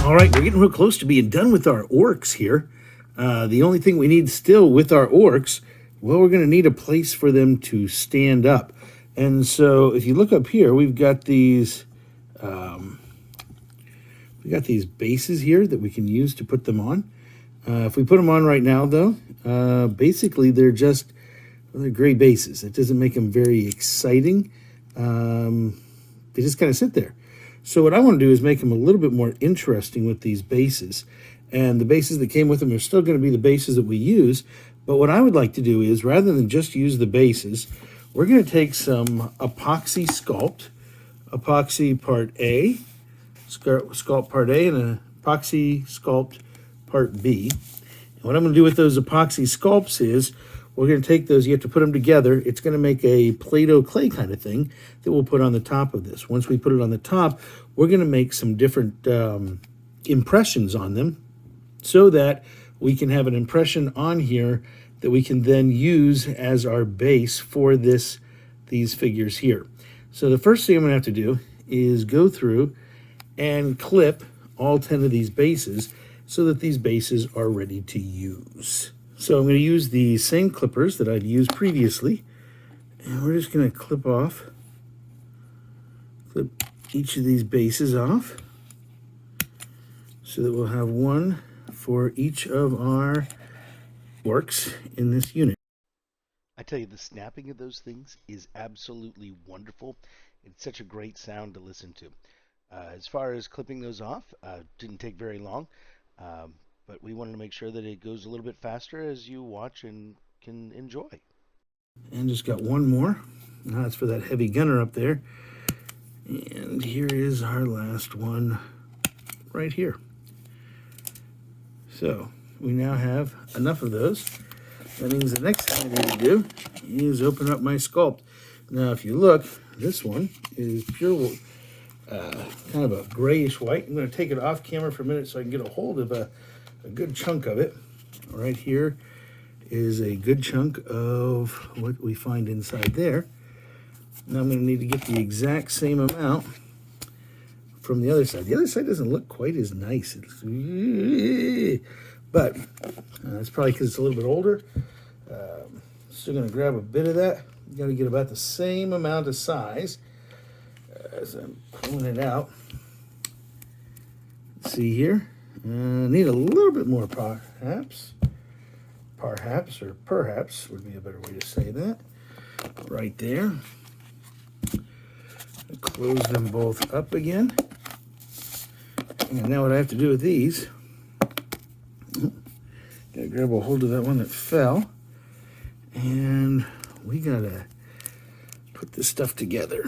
All right, we're getting real close to being done with our orcs here. The only thing we need still with our orcs, well, we're going to need a place for them to stand up. And so if you look up here, we've got these bases here that we can use to put them on. If we put them on right now, though, basically they're gray bases. It doesn't make them very exciting. They just kind of sit there. So what I want to do is make them a little bit more interesting with these bases. And the bases that came with them are still going to be the bases that we use. But what I would like to do is, rather than just use the bases, we're going to take some Apoxy Sculpt, Apoxy Part A, Sculpt Part A, and an Apoxy Sculpt Part B. And what I'm going to do with those Apoxy Sculpts is, we're going to take those, you have to put them together. It's going to make a Play-Doh clay kind of thing that we'll put on the top of this. Once we put it on the top, we're going to make some different impressions on them so that we can have an impression on here that we can then use as our base for these figures here. So the first thing I'm going to have to do is go through and clip all 10 of these bases so that these bases are ready to use. So I'm going to use the same clippers that I've used previously, and we're just going to clip each of these bases off so that we'll have one for each of our orcs in this unit. I tell you, the snapping of those things is absolutely wonderful. It's such a great sound to listen to. As far as clipping those off, didn't take very long. But we wanted to make sure that it goes a little bit faster as you watch and can enjoy. And just got one more. Now that's for that heavy gunner up there. And here is our last one right here. So we now have enough of those. That means the next thing I need to do is open up my sculpt. Now if you look, this one is pure kind of a grayish white. I'm going to take it off camera for a minute so I can get a hold of a good chunk of it. Right here is a good chunk of what we find inside there. Now I'm going to need to get the exact same amount from the other side. The other side doesn't look quite as nice. But it's probably because it's a little bit older. Still going to grab a bit of that. You got to get about the same amount of size as I'm pulling it out. Let's see here. Need a little bit more, perhaps, or perhaps would be a better way to say that. Right there. Close them both up again. And now what I have to do with these, gotta grab a hold of that one that fell, and we gotta put this stuff together.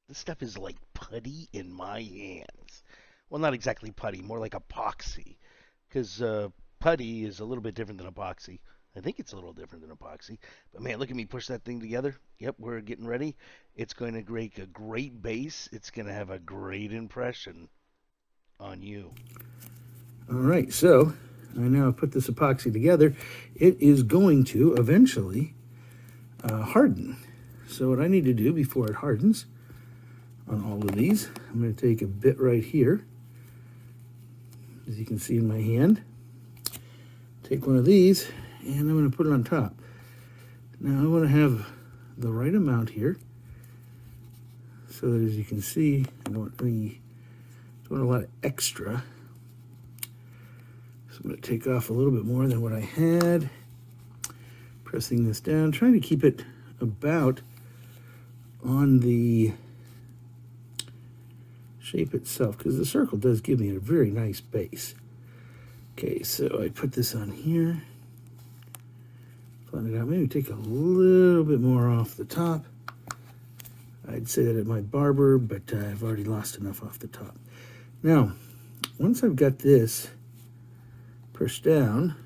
This stuff is like putty in my hands. Well, not exactly putty, more like epoxy. Because putty is a little bit different than epoxy. I think it's a little different than epoxy. But man, look at me push that thing together. Yep, we're getting ready. It's going to make a great base. It's going to have a great impression on you. All right, so I now put this epoxy together. It is going to eventually harden. So what I need to do before it hardens on all of these, I'm going to take a bit right here, as you can see in my hand. Take one of these, and I'm going to put it on top. Now I want to have the right amount here, so that as you can see, I don't want a lot of extra. So I'm going to take off a little bit more than what I had. Pressing this down, trying to keep it about on the shape itself, because the circle does give me a very nice base. Okay, so I put this on here, flatten it out, maybe take a little bit more off the top. I'd say that at my barber, but I've already lost enough off the top. Now, once I've got this pushed down,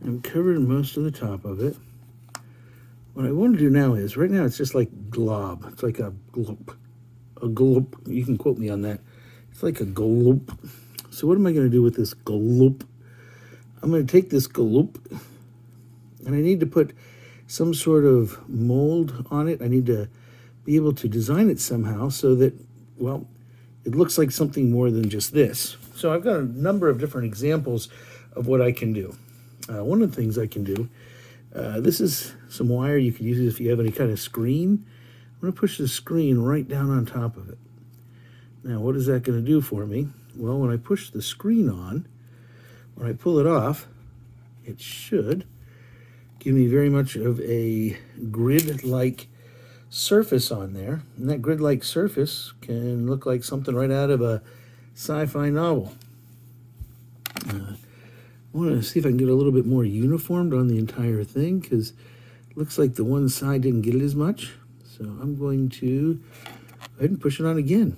I'm covering most of the top of it. What I want to do now is, right now it's just like glob. It's like a gloop. A gloop. You can quote me on that. It's like a gloop. So what am I going to do with this gloop? I'm going to take this gloop, and I need to put some sort of mold on it. I need to be able to design it somehow so that, well, it looks like something more than just this. So I've got a number of different examples of what I can do. One of the things I can do, this is some wire you could use if you have any kind of screen. I'm going to push the screen right down on top of it. Now, what is that going to do for me? Well, when I push the screen on, when I pull it off, it should give me very much of a grid-like surface on there. And that grid-like surface can look like something right out of a sci-fi novel. I want to see if I can get a little bit more uniformed on the entire thing, because it looks like the one side didn't get it as much. So I'm going to go ahead and push it on again.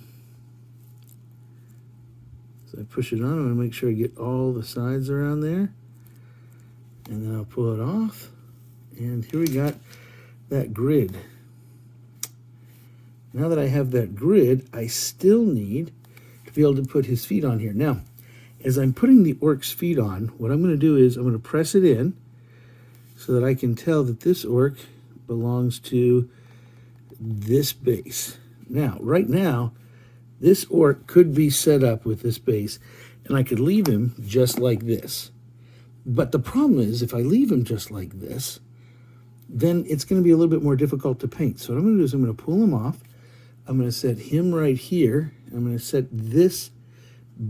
So I push it on, I'm going to make sure I get all the sides around there. And then I'll pull it off. And here we got that grid. Now that I have that grid, I still need to be able to put his feet on here. Now, as I'm putting the orc's feet on, what I'm going to do is I'm going to press it in so that I can tell that this orc belongs to this base. Now, right now, this orc could be set up with this base, and I could leave him just like this. But the problem is, if I leave him just like this, then it's going to be a little bit more difficult to paint. So what I'm going to do is I'm going to pull him off. I'm going to set him right here. I'm going to set this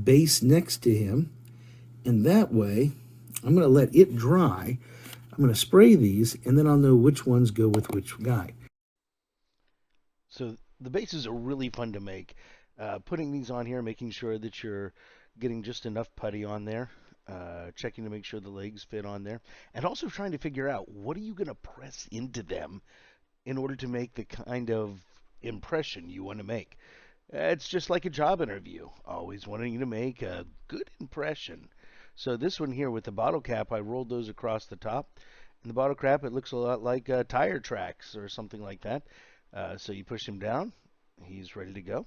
base next to him. And that way, I'm going to let it dry. I'm going to spray these, and then I'll know which ones go with which guy. So the bases are really fun to make. Putting these on here, making sure that you're getting just enough putty on there, checking to make sure the legs fit on there, and also trying to figure out what are you going to press into them in order to make the kind of impression you want to make. It's just like a job interview, always wanting to make a good impression. So this one here with the bottle cap, I rolled those across the top. And the bottle cap, it looks a lot like tire tracks or something like that. So you push him down, he's ready to go.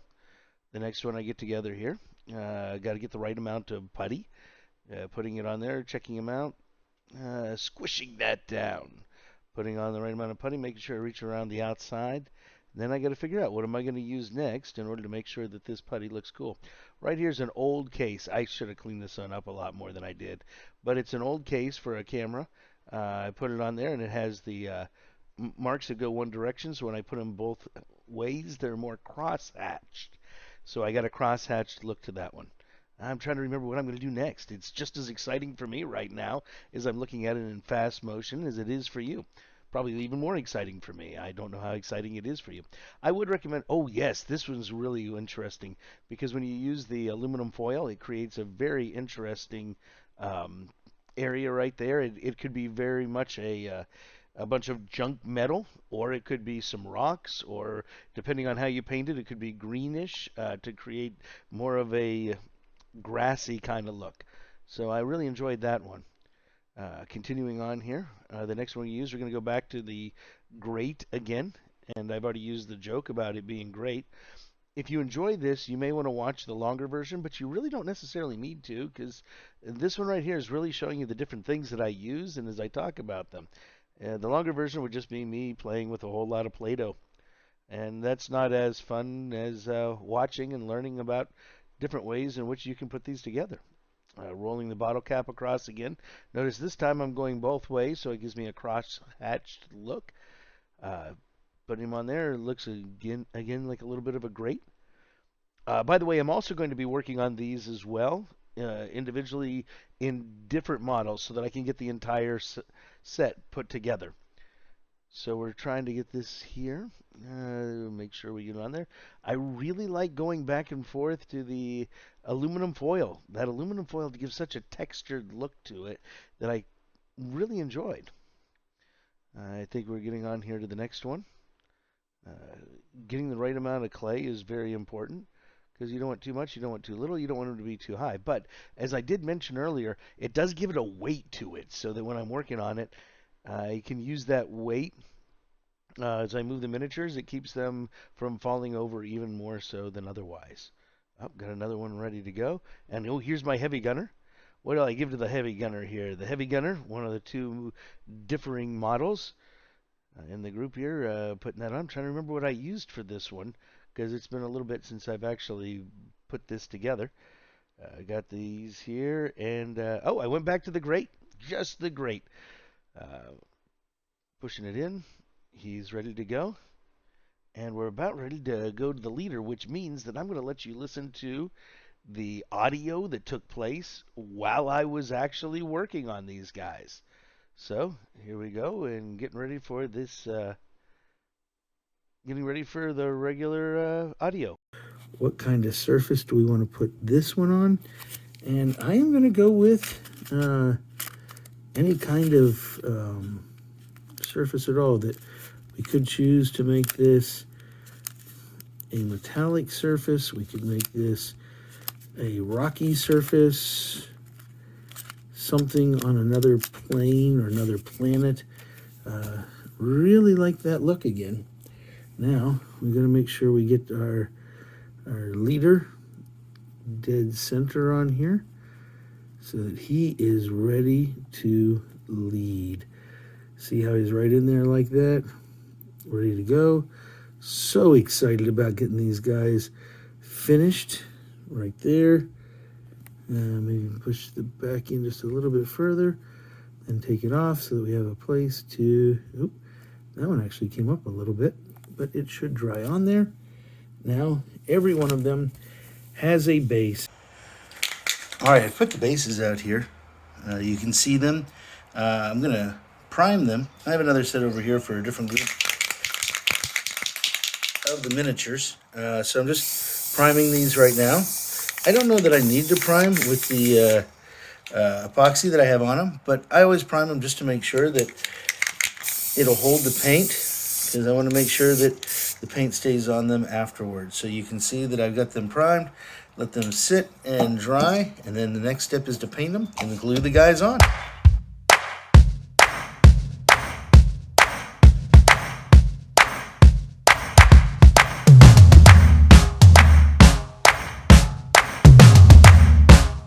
The next one I get together here, got to get the right amount of putty. Putting it on there, checking him out, squishing that down. Putting on the right amount of putty, making sure I reach around the outside. Then I got to figure out what am I going to use next in order to make sure that this putty looks cool. Right here's an old case. I should have cleaned this one up a lot more than I did, but it's an old case for a camera. I put it on there, and it has the marks that go one direction. So when I put them both ways, they're more cross-hatched. So I got a cross-hatched look to that one. I'm trying to remember what I'm going to do next. It's just as exciting for me right now as I'm looking at it in fast motion as it is for you. Probably even more exciting for me. I don't know how exciting it is for you. I would recommend, oh yes, this one's really interesting because when you use the aluminum foil, it creates a very interesting um, area right there. It could be very much a bunch of junk metal, or it could be some rocks, or depending on how you paint it, it could be greenish to create more of a grassy kind of look. So I really enjoyed that one. Continuing on here, the next one we use, we're going to go back to the grate again, and I've already used the joke about it being great. If you enjoy this, you may want to watch the longer version, but you really don't necessarily need to, because this one right here is really showing you the different things that I use and as I talk about them. The longer version would just be me playing with a whole lot of Play-Doh, and that's not as fun as watching and learning about different ways in which you can put these together. Rolling the bottle cap across again. Notice this time I'm going both ways, so it gives me a cross-hatched look. Uh, Putting him on there, it looks again like a little bit of a grate. By the way, I'm also going to be working on these as well, individually in different models, so that I can get the entire set put together. So we're trying to get this here. Make sure we get it on there. I really like going back and forth to the aluminum foil. That aluminum foil gives such a textured look to it that I really enjoyed. I think we're getting on here to the next one. Uh, Getting the right amount of clay is very important because you don't want too much, you don't want too little, you don't want it to be too high. But as I did mention earlier, it does give it a weight to it so that when I'm working on it, I can use that weight as I move the miniatures. It keeps them from falling over even more so than otherwise. Oh, got another one ready to go. And oh, here's my heavy gunner. What do I give to the heavy gunner here? The heavy gunner, one of the two differing models in the group here, putting that on. I'm trying to remember what I used for this one because it's been a little bit since I've actually put this together. I got these here, and oh, I went back to the grate, just the grate. Uh, Pushing it in. He's ready to go. And we're about ready to go to the leader, which means that I'm going to let you listen to the audio that took place while I was actually working on these guys. So here we go, and getting ready for this, getting ready for the regular audio. What kind of surface do we want to put this one on? And I am going to go with any kind of surface at all that we could choose to make this a metallic surface. We could make this a rocky surface, something on another plane or another planet. Really like that look again. Now we're going to make sure we get our leader dead center on here so that he is ready to lead. See how he's right in there like that, ready to go. So excited about getting these guys finished right there. Maybe push the back in just a little bit further and take it off so that we have a place to, oop, that one actually came up a little bit, but it should dry on there. Now, every one of them has a base. All right, I've put the bases out here. You can see them. I'm going to prime them. I have another set over here for a different group of the miniatures. So I'm just priming these right now. I don't know that I need to prime with the epoxy that I have on them, but I always prime them just to make sure that it'll hold the paint, because I want to make sure that the paint stays on them afterwards. So you can see that I've got them primed, let them sit and dry, and then the next step is to paint them and glue the guys on.